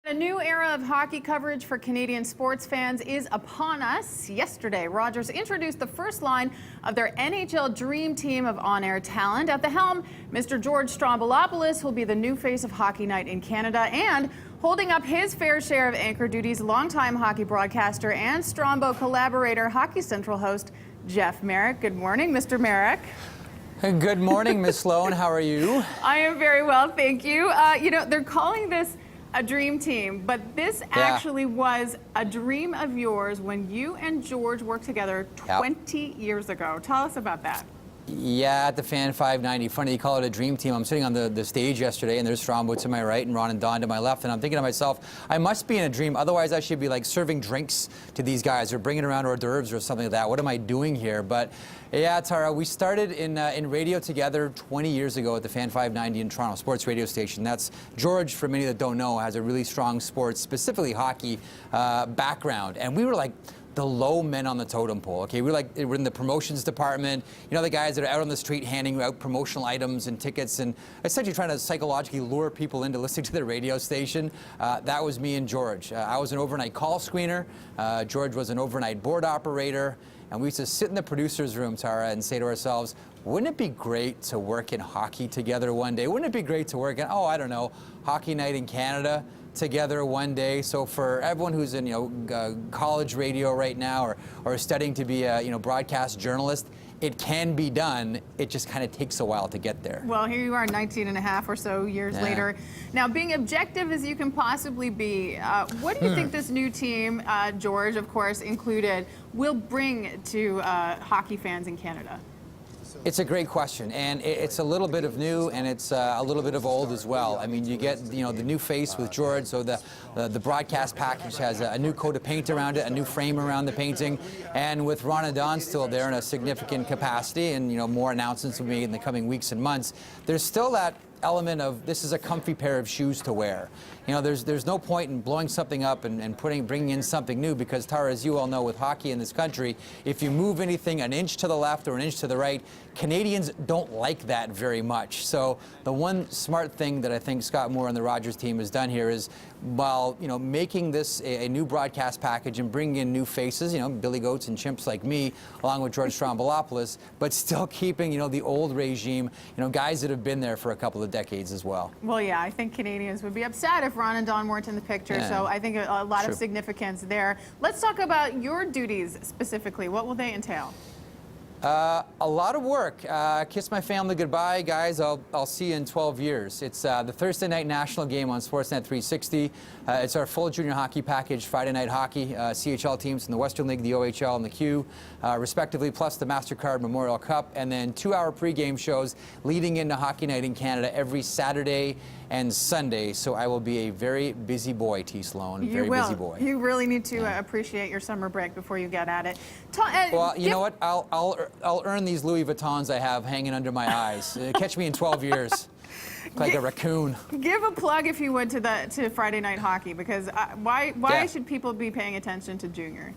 A new era of hockey coverage for Canadian sports fans is upon us. Yesterday, Rogers introduced the first line of their NHL Dream Team of on-air talent. At the helm, Mr. George Stroumboulopoulos will be the new face of Hockey Night in Canada, and holding up his fair share of anchor duties, longtime hockey broadcaster and Strombo collaborator, Hockey Central host Jeff Marek. Good morning, Mr. Marek. Good morning, Ms. Sloan. How are you? I am very well, thank you. They're calling this a dream team, but this actually was a dream of yours when you and George worked together 20 years ago. Tell us about that. Yeah, at the Fan 590. Funny you call it a dream team. I'm sitting on the stage yesterday, and there's Strombo to my right and Ron and Don to my left, and I'm thinking to myself, I must be in a dream. Otherwise, I should be like serving drinks to these guys or bringing around hors d'oeuvres or something like that. What am I doing here? But yeah, Tara, we started in radio together 20 years ago at the Fan 590 in Toronto, sports radio station. That's George, for many that don't know, has a really strong sports, specifically hockey background, and we were like the low men on the totem pole. Okay, we're in the promotions department. You know, the guys that are out on the street handing out promotional items and tickets and essentially trying to psychologically lure people into listening to the radio station. That was me and George. I was an overnight call screener. George was an overnight board operator. And we used to sit in the producer's room, Tara, and say to ourselves, wouldn't it be great to work in hockey together one day? Wouldn't it be great to work in, I don't know, Hockey Night in Canada together one day? So for everyone who's in college radio right now or studying to be a broadcast journalist, it can be done. It just kind of takes a while to get there. Well, here you are 19 and a half or so years later. Now, being objective as you can possibly be, what do you think this new team, George, of course, included, will bring to hockey fans in Canada? It's a great question, and it's a little bit of new and it's a little bit of old as well. I mean, you get the new face with George, so the broadcast package has a new coat of paint around it, a new frame around the painting, and with Ron and Don still there in a significant capacity, and more announcements will be made in the coming weeks and months. There's still that element of this is a comfy pair of shoes to wear. There's no point in blowing something up and bringing in something new, because, Tara, as you all know, with hockey in this country, if you move anything an inch to the left or an inch to the right, Canadians don't like that very much. So the one smart thing that I think Scott Moore and the Rogers team has done here is, while making this a new broadcast package and bringing in new faces, Billy Goats and chimps like me, along with George Stroumboulopoulos, but still keeping the old regime, guys that have been there for a couple of decades as well. Well, yeah, I think Canadians would be upset if Ron and Don weren't in the picture, so I think a lot of significance there. Let's talk about your duties specifically. What will they entail? A lot of work. Kiss my family goodbye, guys. I'll see you in 12 years. It's the Thursday night national game on Sportsnet 360. It's our full junior hockey package, Friday night hockey, CHL teams in the Western League, the OHL, and the Q, respectively, plus the MasterCard Memorial Cup, and then 2-hour pregame shows leading into Hockey Night in Canada every Saturday and Sunday. So I will be a very busy boy, T. Sloan. Very busy boy. You really need to appreciate your summer break before you get at it. Well, you know what? I'll earn these Louis Vuittons I have hanging under my eyes. Catch me in 12 years. Like a raccoon. Give a plug, if you would, to Friday night hockey, because why should people be paying attention to junior?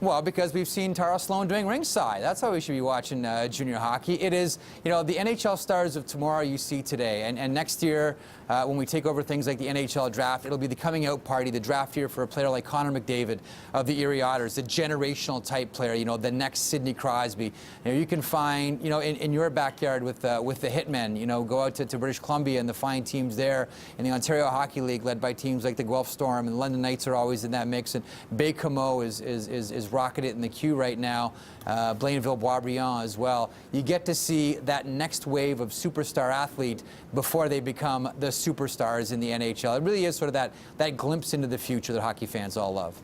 Well, because we've seen Tara Sloan doing ringside. That's how we should be watching junior hockey. It is, the NHL stars of tomorrow you see today. And next year, when we take over things like the NHL draft, it'll be the coming out party, the draft year for a player like Connor McDavid of the Erie Otters, the generational type player, the next Sidney Crosby. You can find, in your backyard with the Hitmen, go out to British Columbia and the fine teams there. In the Ontario Hockey League, led by teams like the Guelph Storm, and the London Knights are always in that mix. And Baie-Comeau is rocketed in the queue right now, Blainville-Boisbriand as well. You get to see that next wave of superstar athlete before they become the superstars in the NHL. It really is sort of that glimpse into the future that hockey fans all love.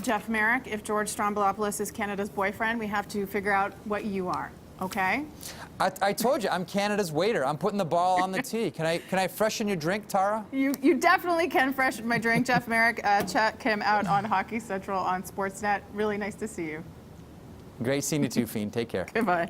Jeff Marek, if George Stroumboulopoulos is Canada's boyfriend, we have to figure out what you are. Okay? I told you, I'm Canada's waiter. I'm putting the ball on the tee. Can I freshen your drink, Tara? You definitely can freshen my drink. Jeff Marek, check him out on Hockey Central on Sportsnet. Really nice to see you. Great seeing you too, Fiend. Take care. Goodbye.